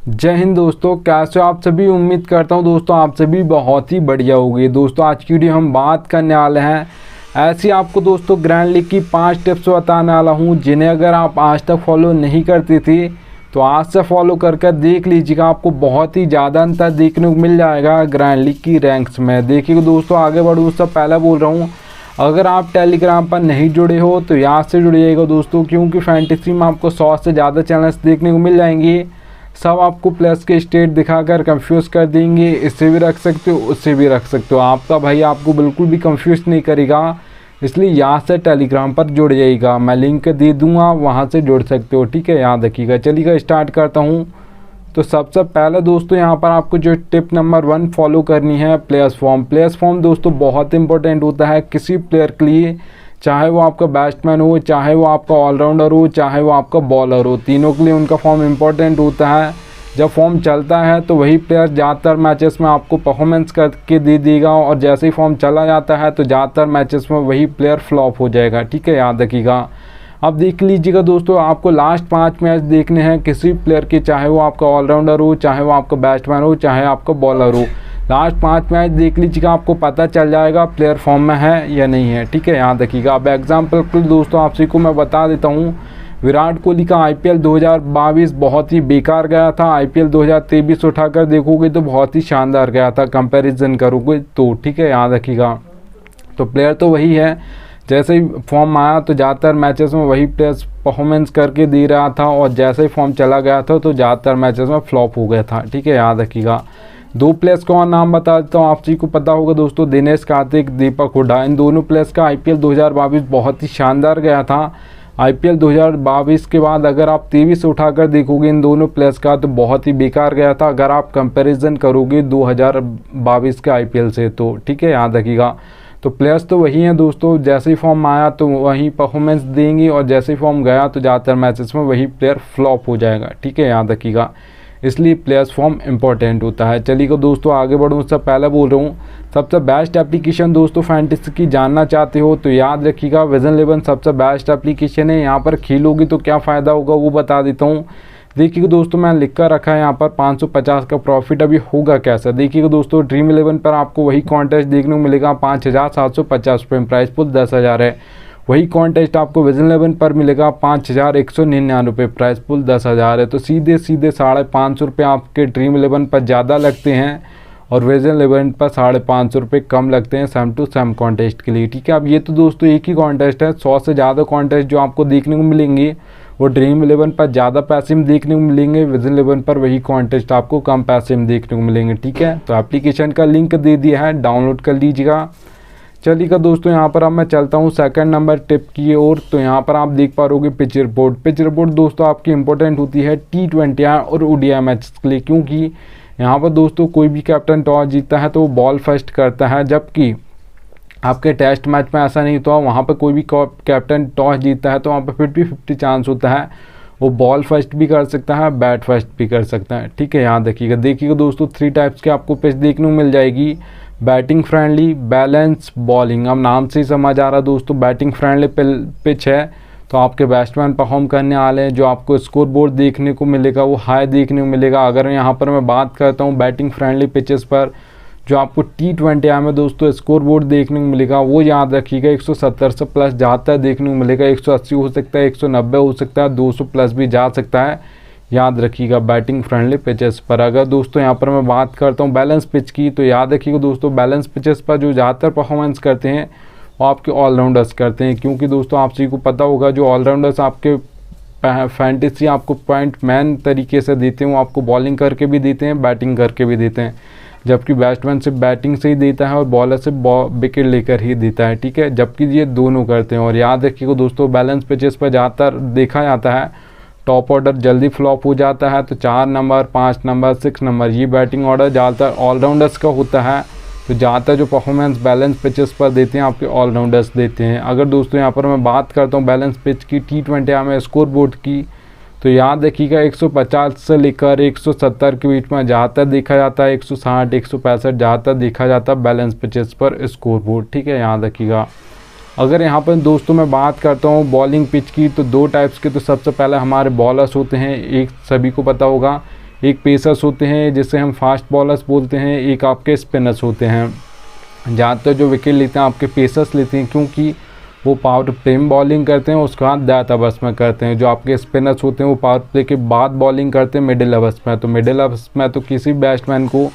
जय हिंद दोस्तों, कैसे हो आप सभी। उम्मीद करता हूं दोस्तों आप सभी बहुत ही बढ़िया होगी। दोस्तों आज की वीडियो हम बात करने वाले हैं ऐसी आपको दोस्तों ग्रैंड लीग की 5 टिप्स बताने वाला हूं, जिन्हें अगर आप आज तक फॉलो नहीं करती थी तो आज से फॉलो कर देख लीजिएगा। आपको बहुत ही ज़्यादा अंतर देखने को मिल जाएगा ग्रैंड लीग की रैंक्स में। देखिए दोस्तों, आगे बढ़ूँ उससे पहले बोल रहा हूँ, अगर आप टेलीग्राम पर नहीं जुड़े हो तो यहाँ से जुड़िएगा दोस्तों, क्योंकि फैंटेसी में आपको 100 से ज़्यादा चैनल्स देखने को मिल जाएंगे। सब आपको प्लस के स्टेट दिखाकर कंफ्यूज कर देंगे। इससे भी रख सकते हो, उससे भी रख सकते हो। आपका भाई आपको बिल्कुल भी कंफ्यूज नहीं करेगा, इसलिए यहाँ से टेलीग्राम पर जुड़ जाइएगा। मैं लिंक दे दूँगा, वहाँ से जुड़ सकते हो। ठीक है, याद रखिएगा। चलिएगा स्टार्ट करता हूँ। तो सबसे पहले दोस्तों यहाँ पर आपको जो टिप नंबर 1 फॉलो करनी है, प्लेयर्स फॉर्म। प्लेयर्स फॉर्म दोस्तों बहुत इंपॉर्टेंट होता है किसी प्लेयर के लिए, चाहे वो आपका बैट्समैन हो, चाहे वो आपका ऑलराउंडर हो, चाहे वो आपका बॉलर हो, तीनों के लिए उनका फॉर्म इंपॉर्टेंट होता है। जब फॉर्म चलता है तो वही प्लेयर ज़्यादातर मैचेस में आपको परफॉर्मेंस करके दे देगा, और जैसे ही फॉर्म चला जाता है तो ज़्यादातर मैचेस में वही प्लेयर फ्लॉप हो जाएगा। ठीक है, याद रखिएगा। अब देख लीजिएगा दोस्तों, आपको लास्ट 5 मैच देखने हैं किसी प्लेयर के, चाहे वो आपका ऑलराउंडर हो, चाहे वो आपका बैट्समैन हो, चाहे आपका बॉलर हो। लास्ट 5 मैच देख लीजिएगा, आपको पता चल जाएगा प्लेयर फॉर्म में है या नहीं है। ठीक है, याद रखिएगा। अब एग्जाम्पल के लिए दोस्तों आप सभी को मैं बता देता हूँ, विराट कोहली का IPL 2022 बहुत ही बेकार गया था। IPL 2023 उठाकर देखोगे तो बहुत ही शानदार गया था, कंपैरिजन करोगे तो। ठीक है, याद रखिएगा। तो प्लेयर तो वही है, जैसे ही फॉर्म आया तो ज़्यादातर मैचेस में वही प्लेयर्स परफॉर्मेंस करके दे रहा था, और जैसे ही फॉर्म चला गया था तो ज़्यादातर मैचेस में फ्लॉप हो गया था। ठीक है, याद रखिएगा। 2 प्लेयर्स का और नाम बता देता हूँ, आप सभी को पता होगा दोस्तों, दिनेश कार्तिक, दीपक हुड्डा। इन दोनों प्लेयर्स का IPL 2022 बहुत ही शानदार गया था। IPL 2022 के बाद अगर आप 23 उठाकर देखोगे इन दोनों प्लेयर्स का तो बहुत ही बेकार गया था, अगर आप कंपैरिजन करोगे 2022 के IPL से तो। ठीक है, याद रखिएगा। तो प्लेयर्स तो वही हैं दोस्तों, जैसे ही फॉर्म आया तो वही परफॉर्मेंस देंगे, और जैसे ही फॉर्म गया तो ज़्यादातर मैचेस में वही प्लेयर फ्लॉप हो जाएगा। ठीक है, याद रखिएगा। इसलिए प्लेयर्स फॉर्म इंपॉर्टेंट होता है। चलिए दोस्तों आगे बढ़ूँ, उससे पहले बोल रहा हूँ, सबसे बेस्ट एप्लीकेशन दोस्तों फैंटेसी की जानना चाहते हो तो याद रखिएगा, विजन 11 सबसे बेस्ट एप्लीकेशन है। यहाँ पर खेलोगी तो क्या फ़ायदा होगा वो बता देता हूँ। देखिएगा दोस्तों, मैं लिख कर रखा है यहाँ पर 550 का प्रॉफिट। अभी होगा कैसा, देखिएगा दोस्तों, ड्रीम 11 पर आपको वही कॉन्टेस्ट देखने को मिलेगा, 5750 रुपये, प्राइस पुल 10,000 है। वही कॉन्टेस्ट आपको विजन 11 पर मिलेगा 5199 रुपये, प्राइस पुल 10,000 है। तो सीधे 550 रुपये आपके ड्रीम 11 पर ज़्यादा लगते हैं, और विजन 11 पर 550 रुपये कम लगते हैं सेम टू सेम कॉन्टेस्ट के लिए। ठीक है, अब ये तो दोस्तों एक ही कॉन्टेस्ट है, 100 से ज़्यादा कॉन्टेस्ट जो आपको देखने को मिलेंगे वो ड्रीम 11 पर ज़्यादा पैसे में देखने को मिलेंगे, विजन 11 पर वही कॉन्टेस्ट आपको कम पैसे में देखने को मिलेंगे। ठीक है, तो एप्लीकेशन का लिंक दे दिया है, डाउनलोड कर लीजिएगा। चलिएगा दोस्तों, यहाँ पर अब मैं चलता हूँ सेकंड नंबर टिप की ओर। तो यहाँ पर आप देख पा रहोगे पिच रिपोर्ट। पिच रिपोर्ट दोस्तों आपकी इंपॉर्टेंट होती है T20 और ODI मैच के लिए, क्योंकि यहाँ पर दोस्तों कोई भी कैप्टन टॉस जीतता है तो वो बॉल फर्स्ट करता है, जबकि आपके टेस्ट मैच में ऐसा नहीं होता। वहाँ पर कोई भी कैप्टन टॉस जीतता है तो वहाँ पर 50-50 चांस होता है, वो बॉल फर्स्ट भी कर सकता है, बैट फर्स्ट भी कर सकता है। ठीक है, याद रखिएगा। देखिएगा दोस्तों, 3 टाइप्स के आपको पिच देखने को मिल जाएगी, बैटिंग फ्रेंडली, बैलेंस, बॉलिंग। अब नाम से ही समझ आ रहा दोस्तों, बैटिंग फ्रेंडली पिच है तो आपके बैट्समैन परफॉर्म करने वाले हैं, जो आपको स्कोर बोर्ड देखने को मिलेगा वो हाई देखने को मिलेगा। अगर यहाँ पर मैं बात करता हूँ बैटिंग फ्रेंडली पिचेस पर, जो आपको T20 में दोस्तों स्कोर बोर्ड देखने को मिलेगा वो याद रखिएगा 170 से प्लस ज़्यादातर देखने को मिलेगा। 180 हो सकता है, 190 हो सकता है, 200 प्लस भी जा सकता है, याद रखिएगा बैटिंग फ्रेंडली पिचेस पर। अगर दोस्तों यहाँ पर मैं बात करता हूँ बैलेंस पिच की, तो याद रखिएगा दोस्तों, बैलेंस पिचेस पर जो ज़्यादातर परफॉर्मेंस करते हैं वो आपके ऑलराउंडर्स करते हैं, क्योंकि दोस्तों आप सभी को पता होगा जो ऑलराउंडर्स आपके फैंटेसी आपको पॉइंट मैन तरीके से देते हैं, वो आपको बॉलिंग करके भी देते हैं, बैटिंग करके भी देते हैं, जबकि बैट्समैन सिर्फ बैटिंग से ही देता है और बॉलर से विकेट लेकर ही देता है। ठीक है, जबकि ये दोनों करते हैं। और याद रखिएगा दोस्तों, बैलेंस पिचेस पर ज़्यादातर देखा जाता है टॉप ऑर्डर जल्दी फ्लॉप हो जाता है, तो 4 नंबर, 5 नंबर, 6 नंबर ये बैटिंग ऑर्डर ज़्यादातर ऑलराउंडर्स का होता है। तो ज़्यादातर जो परफॉर्मेंस बैलेंस पिचेस पर देते हैं आपके ऑलराउंडर्स देते हैं। अगर दोस्तों यहाँ पर मैं बात करता हूँ बैलेंस पिच की T20 में स्कोर बोर्ड की, तो याद रखिएगा 150 से लेकर 170 के बीच में ज़्यादातर देखा जाता है, 160, 165 ज़्यादातर देखा जाता है बैलेंस पिचेस पर स्कोर बोर्ड। ठीक है, याद रखिएगा। अगर यहाँ पर दोस्तों मैं बात करता हूँ बॉलिंग पिच की, तो 2 टाइप्स के, तो सबसे पहले हमारे बॉलर्स होते हैं, एक सभी को पता होगा, एक पेसर्स होते हैं जिसे हम फास्ट बॉलर्स बोलते हैं, एक आपके स्पिनर्स होते हैं। ज़्यादातर जो विकेट लेते हैं आपके पेसर्स लेते हैं, क्योंकि वो पावर प्ले में बॉलिंग करते हैं, उसके बाद दैट ओवर्स में करते हैं। जो आपके स्पिनर्स होते हैं वो पावर प्ले के बाद बॉलिंग करते हैं मिडिल ओवर्स में। तो मिडिल ओवर्स में तो किसी बैट्समैन को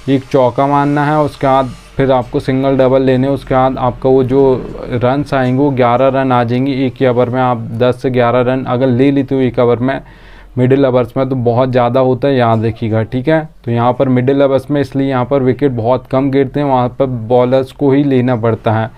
एक चौका मारना है, उसके बाद फिर आपको सिंगल डबल लेने, उसके बाद आपका वो जो रन्स आएंगे वो 11 रन आ जाएंगे एक ही ओवर में। आप 10 से 11 रन अगर ले लेते हो एक ओवर में मिडिल ओवर्स में तो बहुत ज़्यादा होता है, याद रखिएगा, ठीक है। तो यहाँ पर मिडिल ओवर्स में इसलिए यहाँ पर विकेट बहुत कम गिरते हैं, वहाँ पर बॉलर्स को ही लेना पड़ता है,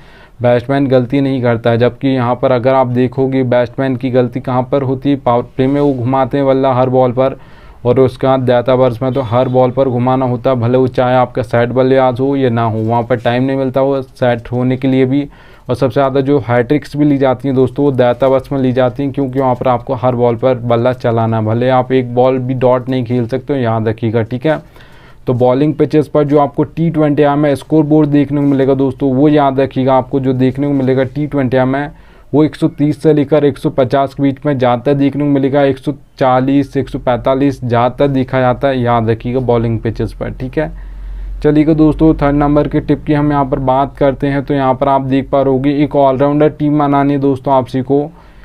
बैट्समैन गलती नहीं करता है। जबकि यहाँ पर अगर आप देखोगे बैट्समैन की गलती कहाँ पर होती है, पावर प्ले में वो घुमाते हैं बल्ला हर बॉल पर, और उसके बाद डेथ ओवर्स में तो हर बॉल पर घुमाना होता है, भले वो चाहे आपका सेट बल्लेबाज हो या ना हो, वहाँ पर टाइम नहीं मिलता वो सेट होने के लिए भी। और सबसे ज़्यादा जो हैट्रिक्स भी ली जाती हैं दोस्तों वो डेथ ओवर्स में ली जाती हैं, क्योंकि वहाँ पर आपको हर बॉल पर बल्ला चलाना, भले आप एक बॉल भी डॉट नहीं खेल सकते हो, याद रखिएगा, ठीक है। तो बॉलिंग पिचेस पर जो आपको T20 में स्कोर बोर्ड देखने को मिलेगा दोस्तों, वो याद रखिएगा, आपको जो देखने को मिलेगा T20 में वो 130 से लेकर 150 के बीच में ज़्यादातर देखने को मिलेगा, 140 145 ज़्यादातर देखा जाता है, याद रखिएगा बॉलिंग पिचेस पर, ठीक है। चलिएगा दोस्तों, थर्ड नंबर के टिप की हम यहाँ पर बात करते हैं। तो यहाँ पर आप देख पा रहोगे एक ऑलराउंडर टीम बनानी है दोस्तों आपसी को।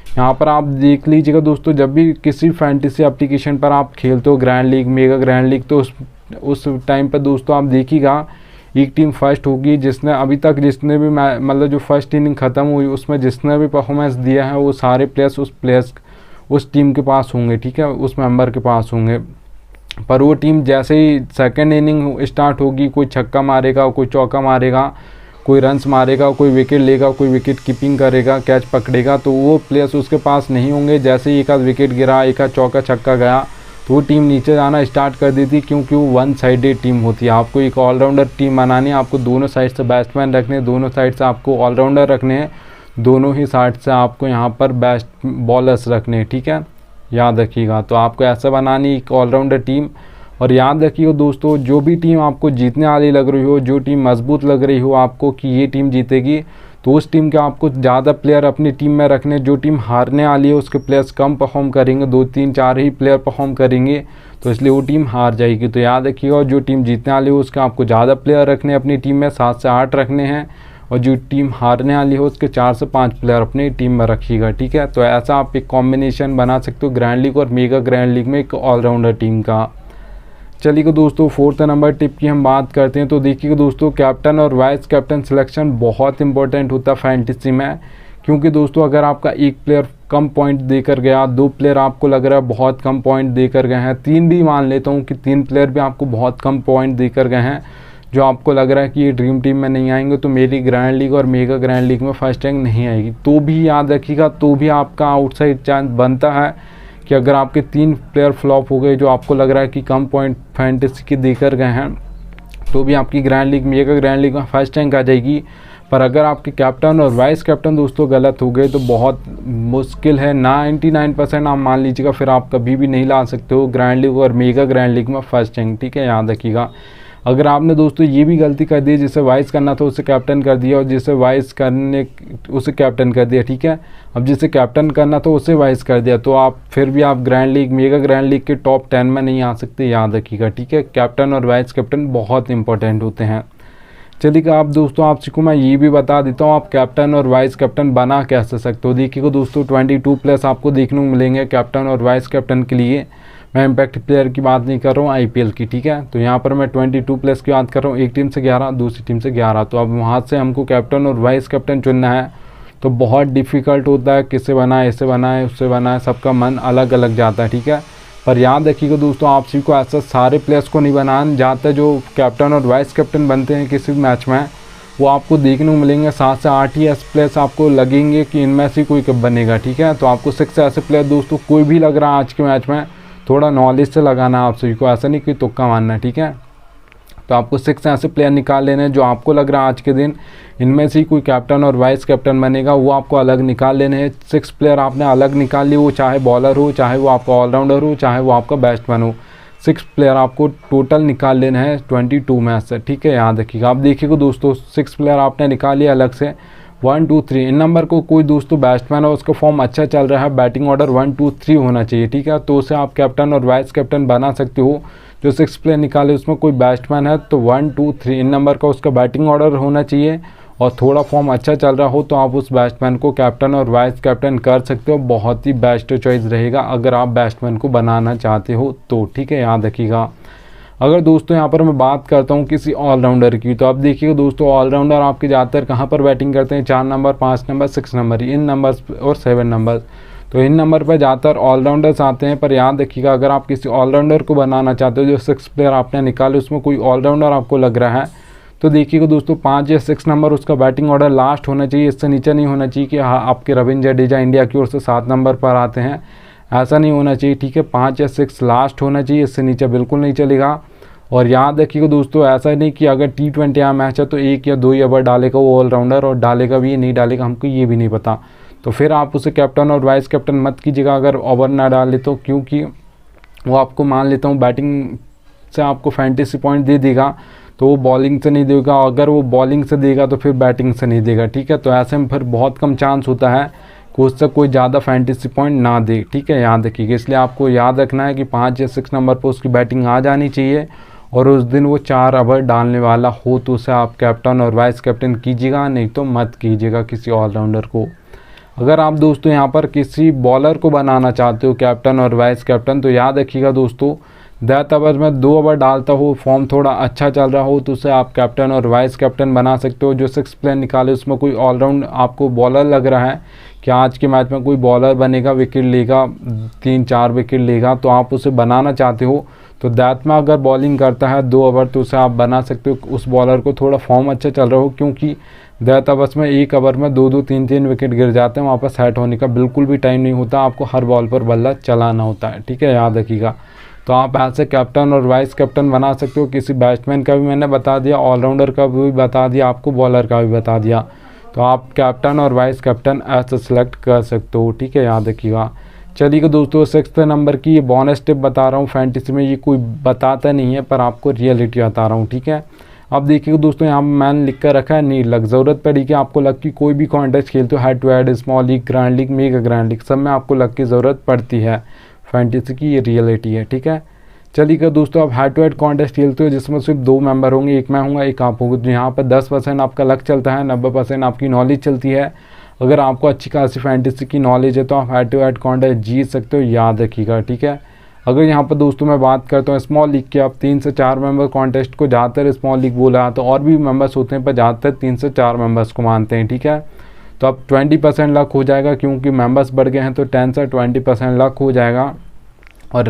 यहाँ पर आप देख लीजिएगा दोस्तों, जब भी किसी फैंटेसी एप्लीकेशन पर आप खेलते हो grand league, mega grand league, तो उस टाइम पर दोस्तों आप देखिएगा एक टीम फर्स्ट होगी जिसने अभी तक जिसने भी मतलब जो फर्स्ट इनिंग ख़त्म हुई उसमें जिसने भी परफॉर्मेंस दिया है वो सारे प्लेयर्स उस टीम के पास होंगे, ठीक है, उस मेंबर के पास होंगे। पर वो टीम जैसे ही सेकंड इनिंग स्टार्ट होगी, कोई छक्का मारेगा, कोई चौका मारेगा, कोई रन्स मारेगा, कोई विकेट लेगा, कोई विकेट कीपिंग करेगा, कैच पकड़ेगा, तो वो प्लेयर्स उसके पास नहीं होंगे। जैसे ही एक आध विकेट गिरा, एक आध चौका छक्का गया तो वो टीम नीचे जाना स्टार्ट कर देती, क्योंकि वो वन साइडेड टीम होती है। आपको एक ऑलराउंडर टीम बनानी है, आपको दोनों साइड से बैट्समैन रखने हैं, दोनों साइड से आपको ऑलराउंडर रखने हैं, दोनों ही साइड से आपको यहाँ पर बेस्ट बॉलर्स रखने हैं, ठीक है, याद रखिएगा। तो आपको ऐसा बनानी एक ऑलराउंडर टीम। और याद रखिए दोस्तों, जो भी टीम आपको जीतने वाली लग रही हो, जो टीम मजबूत लग रही हो आपको कि ये टीम जीतेगी, तो उस टीम के आपको ज़्यादा प्लेयर अपनी टीम में रखने। जो टीम हारने वाली है उसके प्लेयर्स कम परफॉर्म करेंगे, 2 3 4 ही प्लेयर परफॉर्म करेंगे, तो इसलिए वो टीम हार जाएगी। तो याद रखिएगा, और जो टीम जीतने वाली हो उसके आपको ज़्यादा प्लेयर रखने अपनी टीम में, 7 से 8 रखने हैं, और जो टीम हारने वाली हो उसके 4 से 5 प्लेयर अपनी टीम में रखिएगा, ठीक है। तो ऐसा आप एक कॉम्बिनेशन बना सकते हो ग्रैंड लीग और मेगा ग्रैंड लीग में एक ऑलराउंडर टीम का। चलिए दोस्तों, फोर्थ नंबर टिप की हम बात करते हैं। तो देखिएगा दोस्तों, कैप्टन और वाइस कैप्टन सिलेक्शन बहुत इंपॉर्टेंट होता है फैंटेसी में, क्योंकि दोस्तों अगर आपका एक प्लेयर कम पॉइंट देकर गया, 2 प्लेयर आपको लग रहा है बहुत कम पॉइंट देकर गए हैं, 3 भी मान लेता हूँ कि 3 प्लेयर भी आपको बहुत कम पॉइंट देकर गए हैं, जो आपको लग रहा है कि ये ड्रीम टीम में नहीं आएंगे, तो मेरी ग्रैंड लीग और मेगा ग्रैंड लीग में फर्स्ट रैंक नहीं आएगी, तो भी याद रखिएगा, तो भी आपका आउटसाइड चांस बनता है कि अगर आपके 3 प्लेयर फ्लॉप हो गए जो आपको लग रहा है कि कम पॉइंट फैंटेसी के देकर गए हैं, तो भी आपकी grand league mega grand league में फर्स्ट रैंक आ जाएगी। पर अगर आपके कैप्टन और वाइस कैप्टन दोस्तों गलत हो गए तो बहुत मुश्किल है, 99% आप मान लीजिएगा, फिर आप कभी भी नहीं ला सकते हो ग्रैंड लीग और मेगा ग्रैंड लीग में फर्स्ट रैंक, ठीक है, याद रखिएगा। अगर आपने दोस्तों ये भी गलती कर दी, जिसे वाइस करना था उसे कैप्टन कर दिया, और जिसे वाइस करने उसे कैप्टन कर दिया, ठीक है, अब जिसे कैप्टन करना था उसे वाइस कर दिया, तो आप फिर भी आप grand league mega grand league के टॉप 10 में नहीं आ सकते, याद रखिएगा, ठीक है। कैप्टन और वाइस कैप्टन बहुत इंपॉर्टेंट होते हैं। चलिए आप दोस्तों, आपको मैं ये भी बता देता हूँ आप कैप्टन और वाइस कैप्टन बना कैसे सकते हो। देखिएगा दोस्तों, 22+ आपको देखने को मिलेंगे कैप्टन और वाइस कैप्टन के लिए। मैं इम्पैक्ट प्लेयर की बात नहीं कर रहा हूँ, आईपीएल की, ठीक है। तो यहाँ पर मैं 22+ की बात कर रहा हूँ, एक टीम से 11, दूसरी टीम से 11। तो अब वहाँ से हमको कैप्टन और वाइस कैप्टन चुनना है, तो बहुत डिफ़िकल्ट होता है, किसे बनाए, ऐसे बनाए, उससे बनाए, सबका मन अलग अलग जाता है, ठीक है। पर याद रखिएगा दोस्तों, आप सभी को ऐसा सारे प्लेयर्स को नहीं बनाना, ज़्यादातर जो कैप्टन और वाइस कैप्टन बनते हैं किसी भी मैच में, वो आपको देखने को मिलेंगे 7 से 8 ही ऐसे प्लेयर्स आपको लगेंगे कि इनमें से कोई कब बनेगा, ठीक है। तो आपको 6 ऐसे प्लेयर दोस्तों कोई भी लग रहा है आज के मैच में, थोड़ा नॉलेज से लगाना है आप सभी को, ऐसा नहीं कि तुक्का मारना, ठीक है। तो आपको 6 ऐसे प्लेयर निकाल लेने हैं जो आपको लग रहा है आज के दिन इनमें से ही कोई कैप्टन और वाइस कैप्टन बनेगा, वो आपको अलग निकाल लेने हैं। 6 प्लेयर आपने अलग निकाल लिए, वो चाहे बॉलर हो, चाहे वो आपका ऑलराउंडर हो, चाहे वो आपका बैट्समैन हो, 6 प्लेयर आपको टोटल निकाल लेने हैं 22 मैच से, ठीक है, याद रखिएगा। आप देखिएगा दोस्तों, 6 प्लेयर आपने निकाल लिया अलग से, 1 2 3 इन नंबर को कोई दोस्तों बैट्समैन है उसका फॉर्म अच्छा चल रहा है, बैटिंग ऑर्डर 1 2 3 होना चाहिए, ठीक है। तो उसे आप कैप्टन और वाइस कैप्टन बना सकते हो। जो 6 प्लेयर निकाले उसमें कोई बैट्समैन है तो 1 2 3 इन नंबर का उसका बैटिंग ऑर्डर होना चाहिए और थोड़ा फॉर्म अच्छा चल रहा हो तो आप उस बैट्समैन को कैप्टन और वाइस कैप्टन कर सकते हो। बहुत ही बेस्ट चॉइस रहेगा अगर आप बैट्समैन को बनाना चाहते हो तो, ठीक है, याद रखिएगा। अगर दोस्तों यहाँ पर मैं बात करता हूँ किसी ऑलराउंडर की, तो आप देखिएगा दोस्तों ऑलराउंडर आपके ज़्यादातर कहाँ पर बैटिंग करते हैं, 4 नंबर, 5 नंबर, 6 नंबर, इन नंबर्स और 7 नंबर। तो इन नंबर पर ज़्यादातर ऑलराउंडर्स आते हैं। पर याद रखिएगा अगर आप किसी ऑलराउंडर को बनाना चाहते हो, जो 6 प्लेयर आपने निकाले उसमें कोई ऑलराउंडर आपको लग रहा है, तो देखिएगा दोस्तों 5 या 6 नंबर उसका बैटिंग ऑर्डर लास्ट होना चाहिए, इससे नीचे नहीं होना चाहिए कि हाँ आपके रविंद्र जडेजा इंडिया की ओर से 7 नंबर पर आते हैं, ऐसा नहीं होना चाहिए, ठीक है। 5 या 6 लास्ट होना चाहिए, इससे नीचे बिल्कुल नहीं चलेगा। और याद रखिएगा दोस्तों ऐसा नहीं कि अगर T20 या मैच है तो 1 या 2 ही ओवर डालेगा वो ऑलराउंडर, और डालेगा भी नहीं डालेगा हमको ये भी नहीं पता, तो फिर आप उसे कैप्टन और वाइस कैप्टन मत कीजिएगा अगर ओवर ना डाले तो, क्योंकि वो आपको मान लेता हूँ बैटिंग से आपको फैंटेसी पॉइंट दे देगा तो वो बॉलिंग से नहीं देगा, अगर वो बॉलिंग से देगा तो फिर बैटिंग से नहीं देगा, ठीक है। तो ऐसे में फिर बहुत कम चांस होता है कि उससे कोई ज़्यादा फैंटेसी पॉइंट ना दे, ठीक है, याद रखिएगा। इसलिए आपको याद रखना है कि 5 या 6 नंबर पर उसकी बैटिंग आ जानी चाहिए और उस दिन वो 4 ओवर डालने वाला हो तो उसे आप कैप्टन और वाइस कैप्टन कीजिएगा, नहीं तो मत कीजिएगा किसी ऑलराउंडर को। अगर आप दोस्तों यहाँ पर किसी बॉलर को बनाना चाहते हो कैप्टन और वाइस कैप्टन, तो याद रखिएगा दोस्तों 10 ओवर में 2 ओवर डालता हो, फॉर्म थोड़ा अच्छा चल रहा हो तो उसे आप कैप्टन और वाइस कैप्टन बना सकते हो। जो 6 प्लेयर निकाले उसमें कोई ऑलराउंड आपको बॉलर लग रहा है कि आज के मैच में कोई बॉलर बनेगा, विकेट लेगा, 3-4 विकेट लेगा, तो आप उसे बनाना चाहते हो तो दैट में अगर बॉलिंग करता है 2 ओवर तो उसे आप बना सकते हो उस बॉलर को, थोड़ा फॉर्म अच्छा चल रहा हो, क्योंकि 10 ओवर्स में 1 ओवर में 2-2 3-3 विकेट गिर जाते हैं, वहाँ पर सेट होने का बिल्कुल भी टाइम नहीं होता, आपको हर बॉल पर बल्ला चलाना होता है, ठीक है, याद रखिएगा। तो आप ऐसे कैप्टन और वाइस कैप्टन बना सकते हो। किसी बैट्समैन का भी मैंने बता दिया, ऑलराउंडर का भी बता दिया आपको, बॉलर का भी बता दिया, तो आप कैप्टन और वाइस कैप्टन ऐसे सेलेक्ट कर सकते हो, ठीक है, याद रखिएगा। चलिए दोस्तों 6 नंबर की ये बोनस टिप बता रहा हूँ, फैंटेसी में ये कोई बताता नहीं है पर आपको रियलिटी बता रहा हूँ, ठीक है। अब देखिए दोस्तों यहाँ मैंने लिख कर रखा है नीड लक, ज़रूरत पड़ी कि आपको लक की कोई भी कॉन्टेस्ट खेलते हो, head to head, small league, grand league, mega grand league, सब में आपको लक की ज़रूरत पड़ती है, फैंटेसी की ये रियलिटी है, ठीक है। चलिए दोस्तों अब हेड टू हेड कॉन्टेस्ट खेलते हो जिसमें सिर्फ 2 मेंबर होंगे, एक मैं हूँगा एक आप होगा, तो यहाँ पर 10% आपका लक चलता है, 90% आपकी नॉलेज चलती है। अगर आपको अच्छी खासी फैंटेसी की नॉलेज है तो आप हेड टू हेड कॉन्टेस्ट जीत सकते हो, याद रखिएगा, ठीक है। अगर यहाँ पर दोस्तों मैं बात करता हूँ स्मॉल लीग की, आप 3 से 4 मेंबर कॉन्टेस्ट को ज़्यादातर स्मॉल लीग बोला, तो और भी मेंबर्स होते हैं पर ज़्यादातर 3 से 4 मेंबर्स को मानते हैं, ठीक है। तो अब 20% लक हो जाएगा, क्योंकि मेंबर्स बढ़ गए हैं तो 10 से 20% लक हो जाएगा, और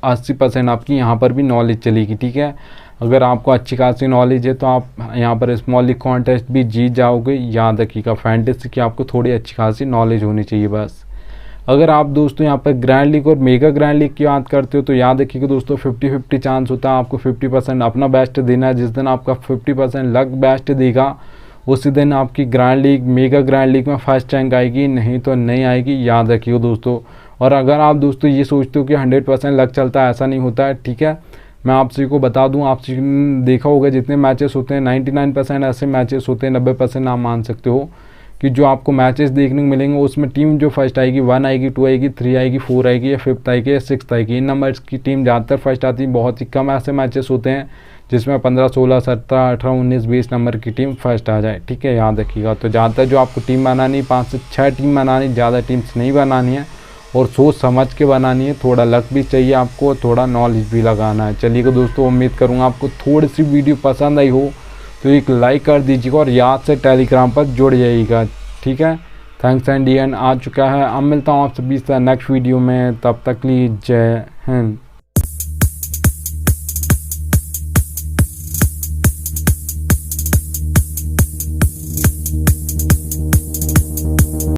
80% आपकी यहाँ पर भी नॉलेज चलेगी, ठीक है। अगर आपको अच्छी खासी नॉलेज है तो आप यहाँ पर स्मॉल लीग कॉन्टेस्ट भी जीत जाओगे, याद रखिएगा। फैंटेसी की आपको थोड़ी अच्छी खासी नॉलेज होनी चाहिए बस। अगर आप दोस्तों यहाँ पर ग्रैंड लीग और मेगा ग्रैंड लीग की बात करते हो तो याद रखिएगा दोस्तों 50-50 चांस होता है, आपको 50% अपना बेस्ट देना है। जिस दिन आपका 50% लक बेस्ट देगा उसी दिन आपकी grand league, mega grand league में फर्स्ट रैंक आएगी, नहीं तो नहीं आएगी, याद रखिएगा दोस्तों। और अगर आप दोस्तों ये सोचते हो कि 100% लक चलता है, ऐसा नहीं होता है, ठीक है। मैं आप सभी को बता दूं, आप सभी ने देखा होगा जितने मैचेस होते हैं 99% ऐसे मैचेस होते हैं, 90% आप मान सकते हो कि जो आपको मैचेस देखने को मिलेंगे उसमें टीम जो फर्स्ट आएगी 1 आएगी, 2 आएगी, 3 आएगी, 4 आएगी, या 5th आएगी, या 6th आएगी, इन नंबर्स की टीम ज़्यादातर फर्स्ट आती है। बहुत ही कम ऐसे मैचेस होते हैं जिसमें 15, 16, 17, 18, 19, 20 नंबर की टीम फर्स्ट आ जाए, ठीक है, याद रखिएगा। तो ज़्यादातर जो आपको टीम बनानी 5 से 6 टीम बनानी, ज़्यादा टीम्स नहीं बनानी है, और सोच समझ के बनानी है। थोड़ा लक भी चाहिए आपको, थोड़ा नॉलेज भी लगाना है। चलिए दोस्तों उम्मीद करूँगा आपको थोड़ी सी वीडियो पसंद आई हो तो एक लाइक कर दीजिएगा और याद से टेलीग्राम पर जुड़ जाइएगा, ठीक है। थैंक्स एंड एंड आ चुका है। अब मिलता हूँ आप सभी से नेक्स्ट वीडियो में, तब तक लिए जय हिंद।